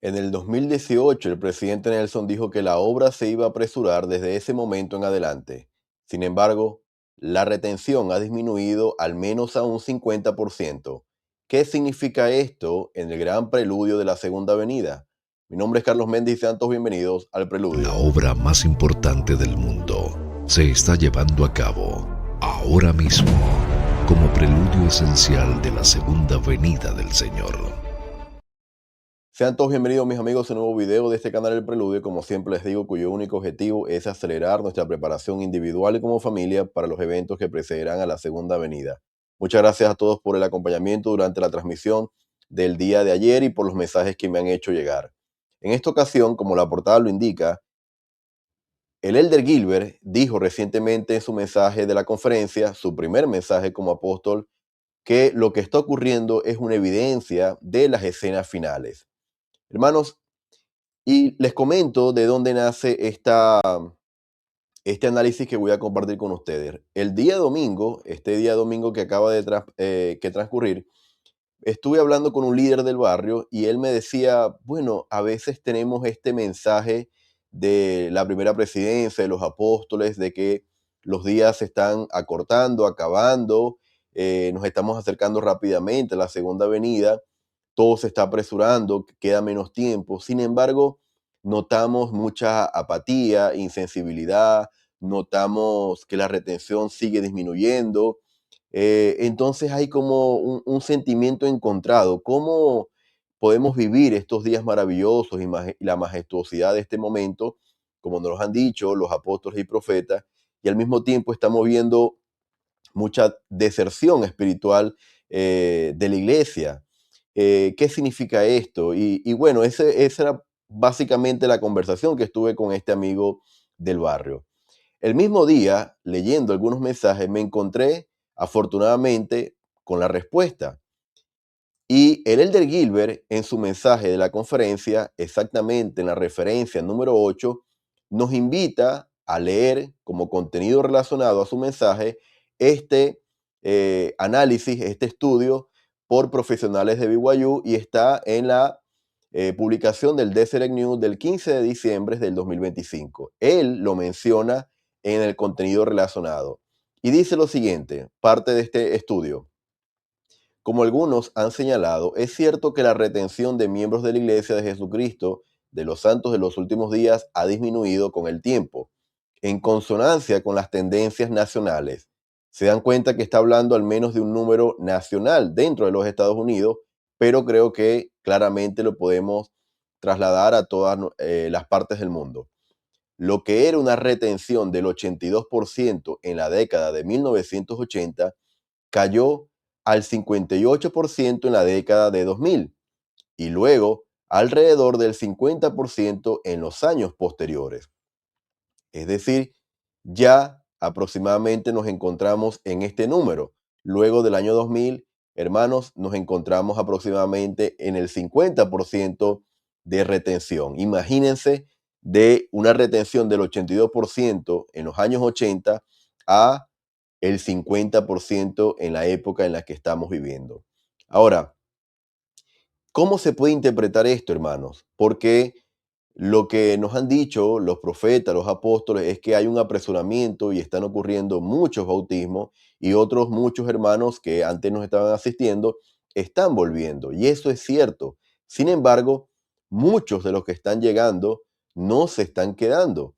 En el 2018, el presidente Nelson dijo que la obra se iba a apresurar desde ese momento en adelante. Sin embargo, la retención ha disminuido al menos a un 50%. ¿Qué significa esto en el gran preludio de la Segunda Avenida? Mi nombre es Carlos Méndez y Santos, bienvenidos al La preludio. obra más importante del mundo se está llevando a cabo ahora mismo como preludio esencial de la segunda venida del Señor. Sean todos bienvenidos, mis amigos, a un nuevo video de este canal El Preludio. Como siempre les digo, cuyo único objetivo es acelerar nuestra preparación individual y como familia para los eventos que precederán a la segunda venida. Muchas gracias a todos por el acompañamiento durante la transmisión del día de ayer y por los mensajes que me han hecho llegar. En esta ocasión, como la portada lo indica, el Elder Gilbert dijo recientemente en su mensaje de la conferencia, su primer mensaje como apóstol, que lo que está ocurriendo es una evidencia de las escenas finales. Hermanos, y les comento de dónde nace este análisis que voy a compartir con ustedes. El día domingo, este día domingo que acaba de que transcurrir, estuve hablando con un líder del barrio y él me decía, bueno, a veces tenemos este mensaje de la primera presidencia, de los apóstoles, de que los días se están acortando, acabando, nos estamos acercando rápidamente a la segunda venida, todo se está apresurando, queda menos tiempo. Sin embargo, notamos mucha apatía, insensibilidad, notamos que la retención sigue disminuyendo. Entonces hay como un sentimiento encontrado. ¿Cómo podemos vivir estos días maravillosos y la majestuosidad de este momento, como nos han dicho los apóstoles y profetas, y al mismo tiempo estamos viendo mucha deserción espiritual de la iglesia? ¿Qué significa esto? Y bueno, esa era básicamente la conversación que estuve con este amigo del barrio. El mismo día, leyendo algunos mensajes, me encontré afortunadamente con la respuesta. Y el Elder Gilbert, en su mensaje de la conferencia, exactamente en la referencia número 8, nos invita a leer como contenido relacionado a su mensaje este análisis, este estudio por profesionales de BYU, y está en la publicación del Deseret News del 15 de diciembre del 2025. Él lo menciona en el contenido relacionado y dice lo siguiente, parte de este estudio. Como algunos han señalado, es cierto que la retención de miembros de la Iglesia de Jesucristo de los santos de los últimos días ha disminuido con el tiempo, en consonancia con las tendencias nacionales. Se dan cuenta que está hablando al menos de un número nacional dentro de los Estados Unidos, pero creo que claramente lo podemos trasladar a todas las partes del mundo. Lo que era una retención del 82% en la década de 1980 cayó al 58% en la década de 2000 y luego alrededor del 50% en los años posteriores. Es decir, ya aproximadamente nos encontramos en este número. Luego del año 2000, hermanos, nos encontramos aproximadamente en el 50% de retención. Imagínense, de una retención del 82% en los años 80 a el 50% en la época en la que estamos viviendo. Ahora, ¿cómo se puede interpretar esto, hermanos? Porque lo que nos han dicho los profetas, los apóstoles, es que hay un apresuramiento y están ocurriendo muchos bautismos, y otros muchos hermanos que antes nos estaban asistiendo están volviendo. Y eso es cierto. Sin embargo, muchos de los que están llegando no se están quedando.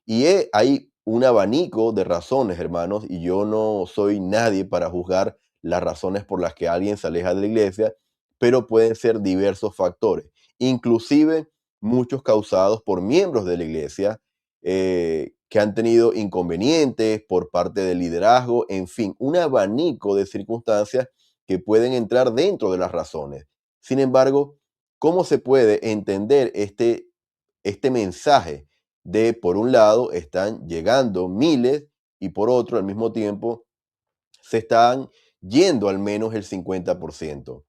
Y hay un abanico de razones, hermanos, y yo no soy nadie para juzgar las razones por las que alguien se aleja de la iglesia, pero pueden ser diversos factores, inclusive muchos causados por miembros de la iglesia que han tenido inconvenientes por parte del liderazgo, en fin, un abanico de circunstancias que pueden entrar dentro de las razones. Sin embargo, ¿cómo se puede entender este mensaje de, por un lado, están llegando miles y por otro, al mismo tiempo, se están yendo al menos el 50%?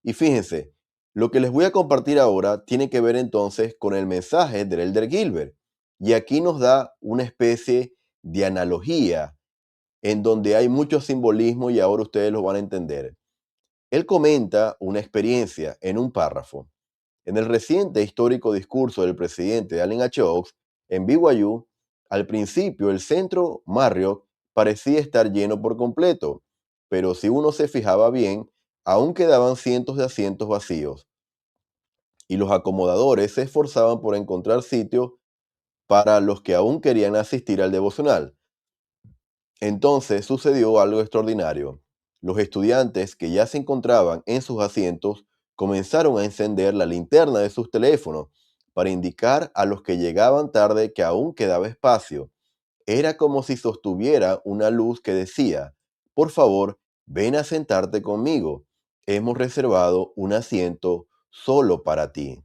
Y fíjense, lo que les voy a compartir ahora tiene que ver entonces con el mensaje del Elder Gilbert. Y aquí nos da una especie de analogía en donde hay mucho simbolismo y ahora ustedes lo van a entender. Él comenta una experiencia en un párrafo En el reciente histórico discurso del presidente Allen H. Oaks en BYU, al principio el centro Marriott parecía estar lleno por completo, pero si uno se fijaba bien, aún quedaban cientos de asientos vacíos y los acomodadores se esforzaban por encontrar sitios para los que aún querían asistir al devocional. Entonces sucedió algo extraordinario. Los estudiantes que ya se encontraban en sus asientos comenzaron a encender la linterna de sus teléfonos para indicar a los que llegaban tarde que aún quedaba espacio. Era como si sostuviera una luz que decía: por favor, ven a sentarte conmigo. Hemos reservado un asiento solo para ti.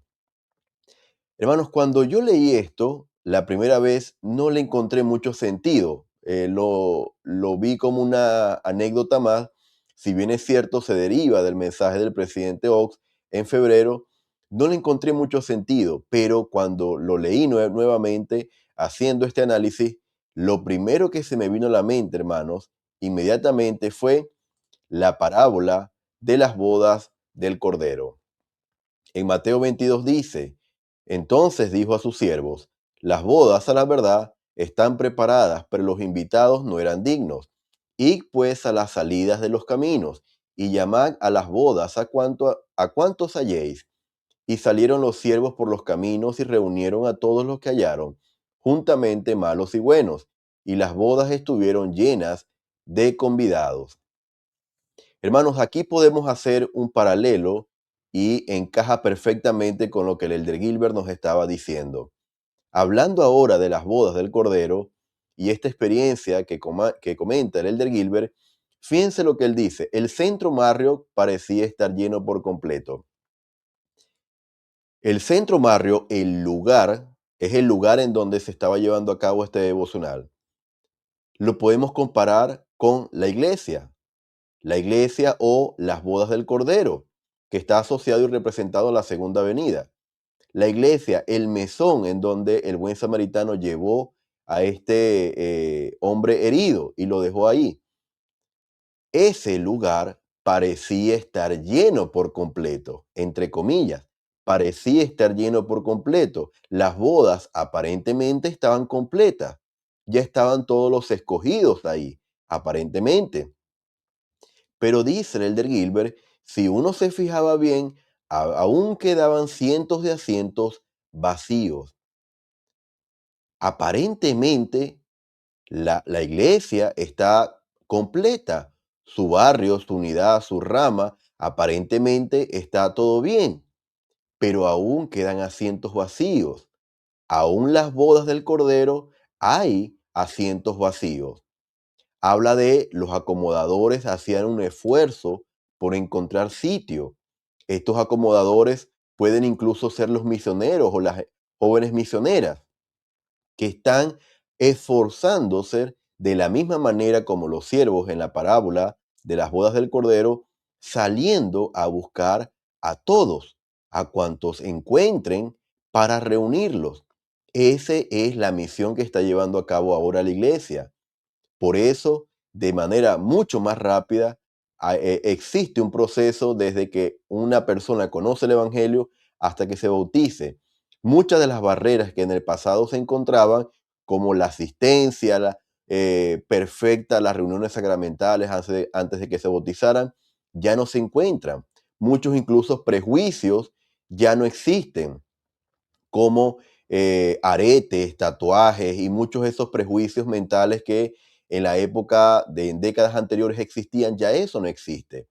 Hermanos, cuando yo leí esto, la primera vez no le encontré mucho sentido. Lo vi como una anécdota más. Si bien es cierto, se deriva del mensaje del presidente Oaks en febrero, no le encontré mucho sentido. Pero cuando lo leí nuevamente, haciendo este análisis, lo primero que se me vino a la mente, hermanos, inmediatamente fue la parábola de las bodas del Cordero. En Mateo 22 dice: entonces dijo a sus siervos, las bodas a la verdad están preparadas, pero los invitados no eran dignos. Id pues a las salidas de los caminos y llamad a las bodas a cuantos halléis. Y salieron los siervos por los caminos y reunieron a todos los que hallaron, juntamente malos y buenos, y las bodas estuvieron llenas de convidados. Hermanos, aquí podemos hacer un paralelo y encaja perfectamente con lo que el elder Gilbert nos estaba diciendo. Hablando ahora de las bodas del Cordero y esta experiencia que comenta el elder Gilbert, fíjense lo que él dice: el centro Marriott parecía estar lleno por completo. El centro Marriott, el lugar, es el lugar en donde se estaba llevando a cabo este devocional. Lo podemos comparar con la iglesia o las bodas del Cordero, que está asociado y representado a la segunda venida. La iglesia, el mesón en donde el buen samaritano llevó a este hombre herido y lo dejó ahí. Ese lugar parecía estar lleno por completo, entre comillas, parecía estar lleno por completo. Las bodas aparentemente estaban completas, ya estaban todos los escogidos ahí, aparentemente. Pero dice el elder Gilbert, si uno se fijaba bien, aún quedaban cientos de asientos vacíos. Aparentemente, la iglesia está completa. Su barrio, su unidad, su rama, aparentemente está todo bien. Pero aún quedan asientos vacíos. Aún las bodas del Cordero hay asientos vacíos. Habla de los acomodadores hacían un esfuerzo por encontrar sitio. Estos acomodadores pueden incluso ser los misioneros o las jóvenes misioneras que están esforzándose de la misma manera como los siervos en la parábola de las bodas del Cordero, saliendo a buscar a todos, a cuantos encuentren para reunirlos. Esa es la misión que está llevando a cabo ahora la iglesia. Por eso, de manera mucho más rápida, existe un proceso desde que una persona conoce el Evangelio hasta que se bautice. Muchas de las barreras que en el pasado se encontraban, como la asistencia perfecta a las reuniones sacramentales antes de que se bautizaran, ya no se encuentran. Muchos incluso prejuicios ya no existen, como aretes, tatuajes y muchos de esos prejuicios mentales que en la época en décadas anteriores existían, ya eso no existe.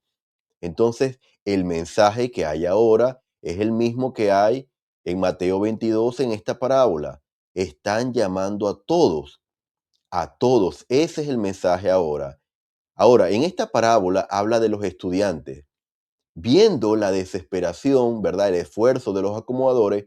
Entonces, el mensaje que hay ahora es el mismo que hay en Mateo 22 en esta parábola. Están llamando a todos, a todos. Ese es el mensaje ahora. Ahora, en esta parábola habla de los estudiantes. Viendo la desesperación, ¿verdad? El esfuerzo de los acomodadores,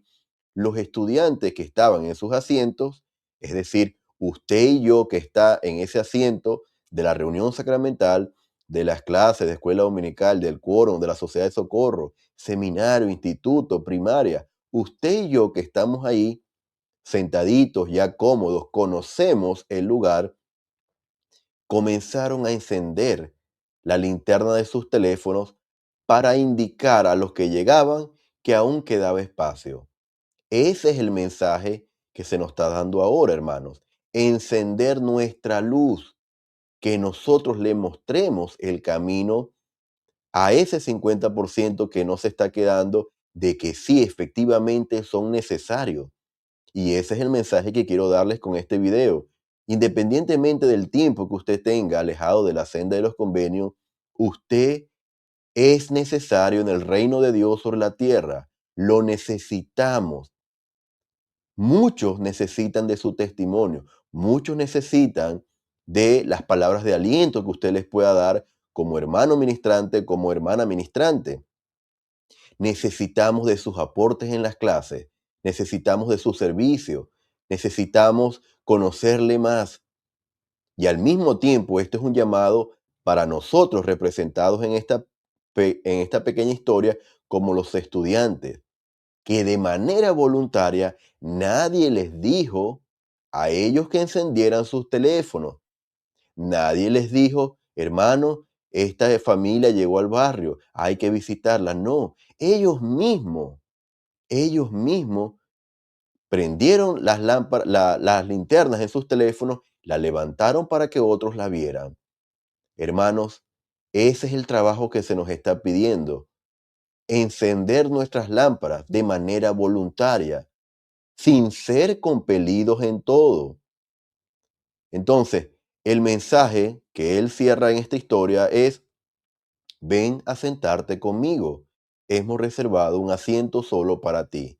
los estudiantes que estaban en sus asientos, es decir, usted y yo que está en ese asiento de la reunión sacramental, de las clases de escuela dominical, del quórum, de la sociedad de socorro, seminario, instituto, primaria, usted y yo que estamos ahí sentaditos ya cómodos, conocemos el lugar, comenzaron a encender la linterna de sus teléfonos para indicar a los que llegaban que aún quedaba espacio. Ese es el mensaje que se nos está dando ahora, hermanos. Encender nuestra luz, que nosotros le mostremos el camino a ese 50% que no se está quedando, de que sí, efectivamente son necesarios. Y ese es el mensaje que quiero darles con este video. Independientemente del tiempo que usted tenga alejado de la senda de los convenios, usted es necesario en el reino de Dios sobre la tierra. Lo necesitamos. Muchos necesitan de su testimonio. Muchos necesitan de las palabras de aliento que usted les pueda dar como hermano ministrante, como hermana ministrante. Necesitamos de sus aportes en las clases, necesitamos de su servicio, necesitamos conocerle más. Y al mismo tiempo, esto es un llamado para nosotros representados en esta pequeña historia como los estudiantes, que de manera voluntaria nadie les dijo a ellos que encendieran sus teléfonos. Nadie les dijo, hermano, esta familia llegó al barrio, hay que visitarla. No, ellos mismos prendieron las lámparas, las linternas en sus teléfonos, la levantaron para que otros la vieran. Hermanos, ese es el trabajo que se nos está pidiendo. Encender nuestras lámparas de manera voluntaria, sin ser compelidos en todo. Entonces, el mensaje que él cierra en esta historia es: ven a sentarte conmigo. Hemos reservado un asiento solo para ti.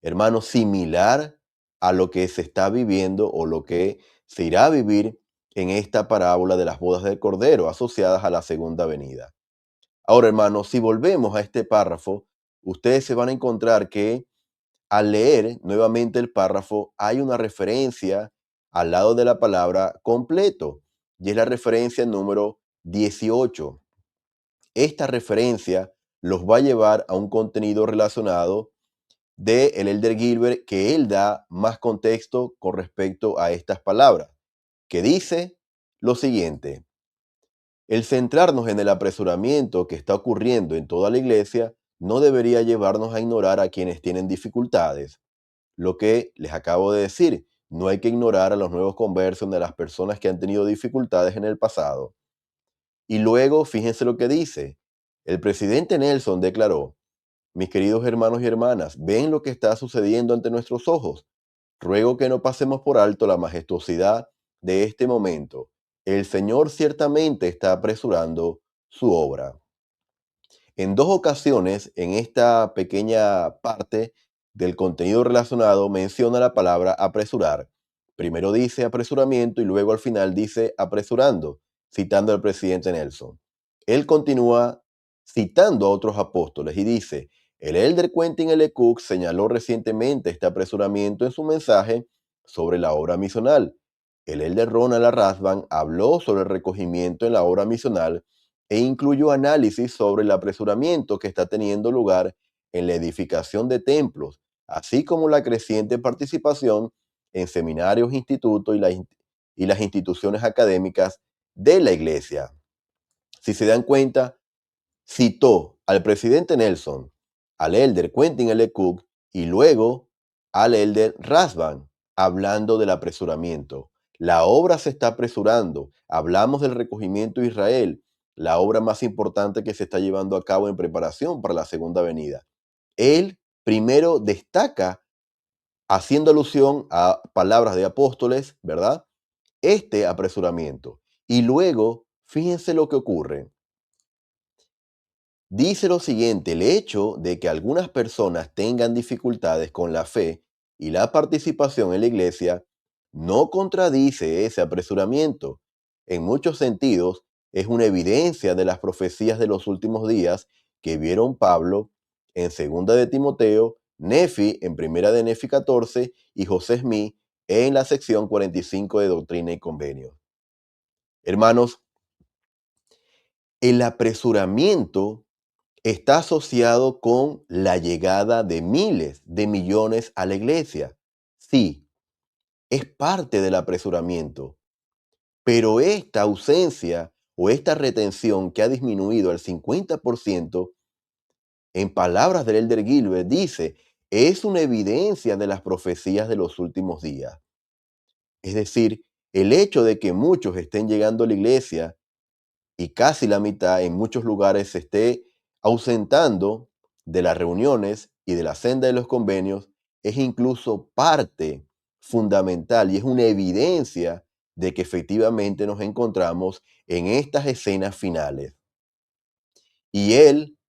Hermano, similar a lo que se está viviendo o lo que se irá a vivir en esta parábola de las bodas del Cordero asociadas a la segunda venida. Ahora, hermanos, si volvemos a este párrafo, ustedes se van a encontrar que al leer nuevamente el párrafo hay una referencia al lado de la palabra completo, y es la referencia número 18. Esta referencia los va a llevar a un contenido relacionado de el Elder Gilbert, que él da más contexto con respecto a estas palabras, que dice lo siguiente: el centrarnos en el apresuramiento que está ocurriendo en toda la iglesia no debería llevarnos a ignorar a quienes tienen dificultades. Lo que les acabo de decir, no hay que ignorar a los nuevos conversos ni a las personas que han tenido dificultades en el pasado. Y luego, fíjense lo que dice. El presidente Nelson declaró: mis queridos hermanos y hermanas, ven lo que está sucediendo ante nuestros ojos. Ruego que no pasemos por alto la majestuosidad de este momento. El Señor ciertamente está apresurando su obra. En dos ocasiones, en esta pequeña parte del contenido relacionado, menciona la palabra apresurar. Primero dice apresuramiento y luego al final dice apresurando, citando al presidente Nelson. Él continúa citando a otros apóstoles y dice: el elder Quentin L. Cook señaló recientemente este apresuramiento en su mensaje sobre la obra misional. El elder Ronald A. Rasband habló sobre el recogimiento en la obra misional e incluyó análisis sobre el apresuramiento que está teniendo lugar en la edificación de templos, así como la creciente participación en seminarios, institutos y las instituciones académicas de la iglesia. Si se dan cuenta, citó al presidente Nelson, al elder Quentin L. Cook y luego al elder Rasband, hablando del apresuramiento. La obra se está apresurando. Hablamos del recogimiento de Israel, la obra más importante que se está llevando a cabo en preparación para la segunda venida. Él primero destaca, haciendo alusión a palabras de apóstoles, ¿verdad? Este apresuramiento. Y luego, fíjense lo que ocurre. Dice lo siguiente: el hecho de que algunas personas tengan dificultades con la fe y la participación en la iglesia no contradice ese apresuramiento. En muchos sentidos, es una evidencia de las profecías de los últimos días que vieron Pablo en segunda de Timoteo, Nefi en primera de Nefi 14 y José Smith en la sección 45 de Doctrina y Convenio. Hermanos, el apresuramiento está asociado con la llegada de miles de millones a la iglesia. Sí, es parte del apresuramiento, pero esta ausencia o esta retención que ha disminuido al 50% En palabras del Elder Gilbert, dice, es una evidencia de las profecías de los últimos días. Es decir, el hecho de que muchos estén llegando a la iglesia y casi la mitad en muchos lugares se esté ausentando de las reuniones y de la senda de los convenios es incluso parte fundamental y es una evidencia de que efectivamente nos encontramos en estas escenas finales. Y él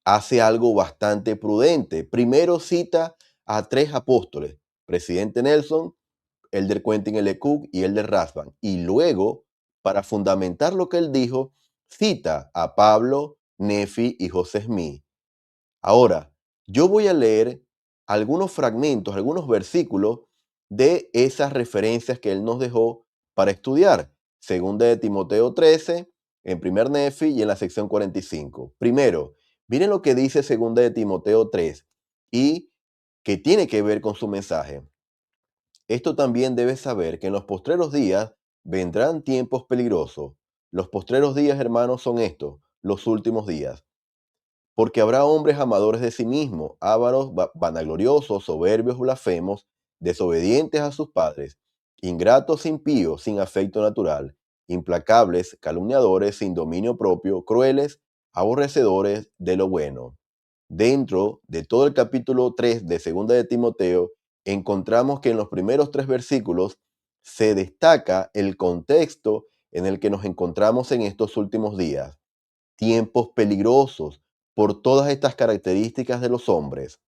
hace algo bastante prudente. Primero cita a tres apóstoles, presidente Nelson, Elder Quentin L. Cook y Elder Rasband. Y luego, para fundamentar lo que él dijo, cita a Pablo, Nefi y José Smith. Ahora, yo voy a leer algunos fragmentos, algunos versículos de esas referencias que él nos dejó para estudiar. Segunda de Timoteo 13, en primer Nefi y en la sección 45. Primero, miren lo que dice segunda de Timoteo 3 y que tiene que ver con su mensaje. Esto también debes saber que en los postreros días vendrán tiempos peligrosos. Los postreros días, hermanos, son estos, los últimos días. Porque habrá hombres amadores de sí mismos, ávaros, vanagloriosos, soberbios, blasfemos, desobedientes a sus padres, ingratos, impíos, sin afecto natural, implacables, calumniadores, sin dominio propio, crueles, aborrecedores de lo bueno. Dentro de todo el capítulo 3 de Segunda de Timoteo, encontramos que en los primeros tres versículos se destaca el contexto en el que nos encontramos en estos últimos días. Tiempos peligrosos por todas estas características de los hombres.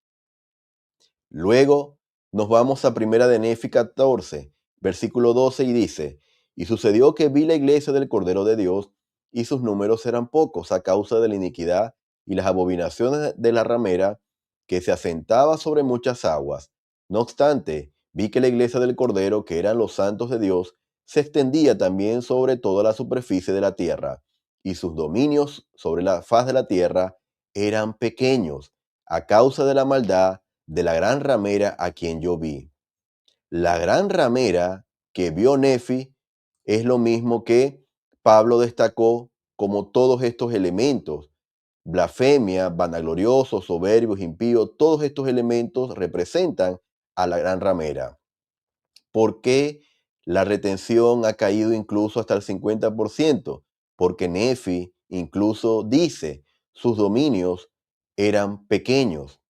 Luego nos vamos a Primera de Nefi 14, versículo 12 y dice, y sucedió que vi la iglesia del Cordero de Dios y sus números eran pocos a causa de la iniquidad y las abominaciones de la ramera que se asentaba sobre muchas aguas. No obstante, vi que la iglesia del Cordero, que eran los santos de Dios, se extendía también sobre toda la superficie de la tierra, y sus dominios sobre la faz de la tierra eran pequeños, a causa de la maldad de la gran ramera a quien yo vi. La gran ramera que vio Nefi es lo mismo que Pablo destacó como todos estos elementos. Blasfemia, vanagloriosos, soberbios, impíos, todos estos elementos representan a la gran ramera. ¿Por qué la retención ha caído incluso hasta el 50%? Porque Nefi incluso dice, sus dominios eran pequeños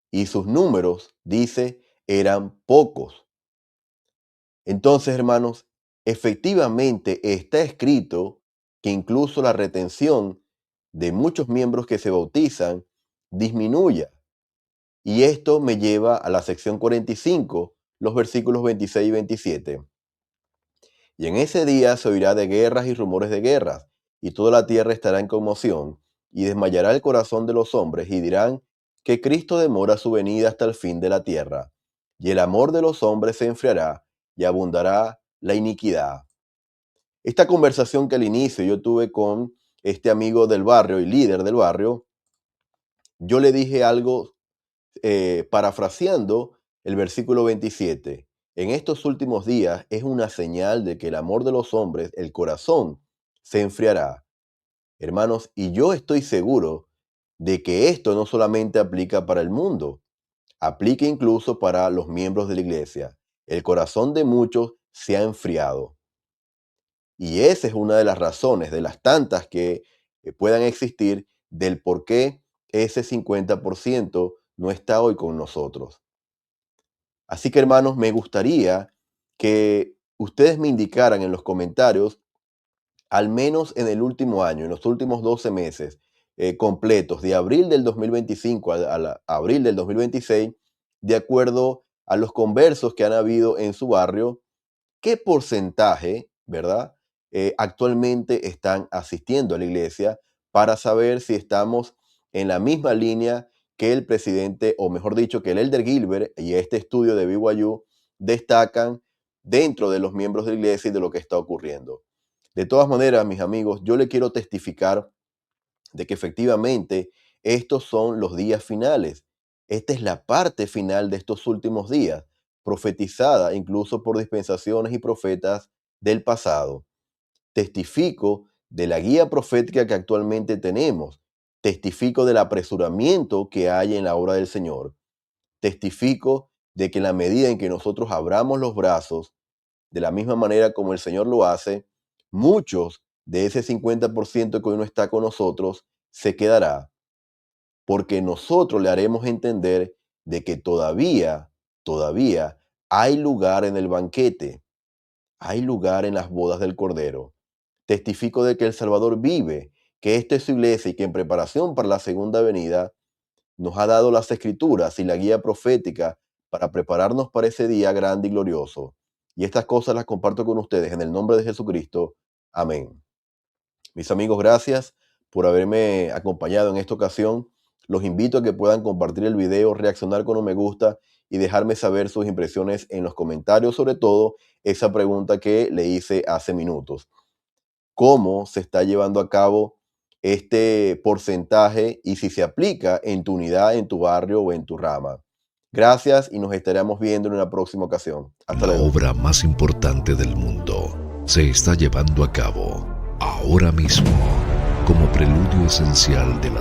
y sus números, dice, eran pocos. Entonces, hermanos, efectivamente está escrito que incluso la retención de muchos miembros que se bautizan disminuya. Y esto me lleva a la sección 45, los versículos 26 y 27. Y en ese día se oirá de guerras y rumores de guerras, y toda la tierra estará en conmoción, y desmayará el corazón de los hombres, y dirán que Cristo demora su venida hasta el fin de la tierra, y el amor de los hombres se enfriará, y abundará la iniquidad. Esta conversación que al inicio yo tuve con este amigo del barrio y líder del barrio, yo le dije algo parafraseando el versículo 27. En estos últimos días es una señal de que el amor de los hombres, el corazón, se enfriará. Hermanos, y yo estoy seguro de que esto no solamente aplica para el mundo, aplica incluso para los miembros de la iglesia. El corazón de muchos se ha enfriado. Y esa es una de las razones, de las tantas que puedan existir, del por qué ese 50% no está hoy con nosotros. Así que, hermanos, me gustaría que ustedes me indicaran en los comentarios, al menos en el último año, en los últimos 12 meses completos, de abril del 2025 a abril del 2026, de acuerdo a los conversos que han habido en su barrio, qué porcentaje, ¿verdad? Actualmente están asistiendo a la iglesia para saber si estamos en la misma línea que el presidente, o mejor dicho, que el Elder Gilbert y este estudio de BYU destacan dentro de los miembros de la iglesia y de lo que está ocurriendo. De todas maneras, mis amigos, yo le quiero testificar de que efectivamente estos son los días finales. Esta es la parte final de estos últimos días, profetizada incluso por dispensaciones y profetas del pasado. Testifico de la guía profética que actualmente tenemos Testifico del apresuramiento que hay en la obra del Señor. Testifico de que en la medida en que nosotros abramos los brazos, de la misma manera como el Señor lo hace, muchos de ese 50% que hoy no está con nosotros se quedará, porque nosotros le haremos entender de que todavía hay lugar en el banquete, hay lugar en las bodas del Cordero. Testifico de que el Salvador vive, que esta es su iglesia y que en preparación para la segunda venida nos ha dado las escrituras y la guía profética para prepararnos para ese día grande y glorioso. Y estas cosas las comparto con ustedes en el nombre de Jesucristo. Amén. Mis amigos, gracias por haberme acompañado en esta ocasión. Los invito a que puedan compartir el video, reaccionar con un me gusta y dejarme saber sus impresiones en los comentarios, sobre todo esa pregunta que le hice hace minutos. ¿Cómo se está llevando a cabo este porcentaje y si se aplica en tu unidad, en tu barrio o en tu rama? Gracias y nos estaremos viendo en una próxima ocasión. Hasta La luego. obra más importante del mundo se está llevando a cabo ahora mismo como preludio esencial de la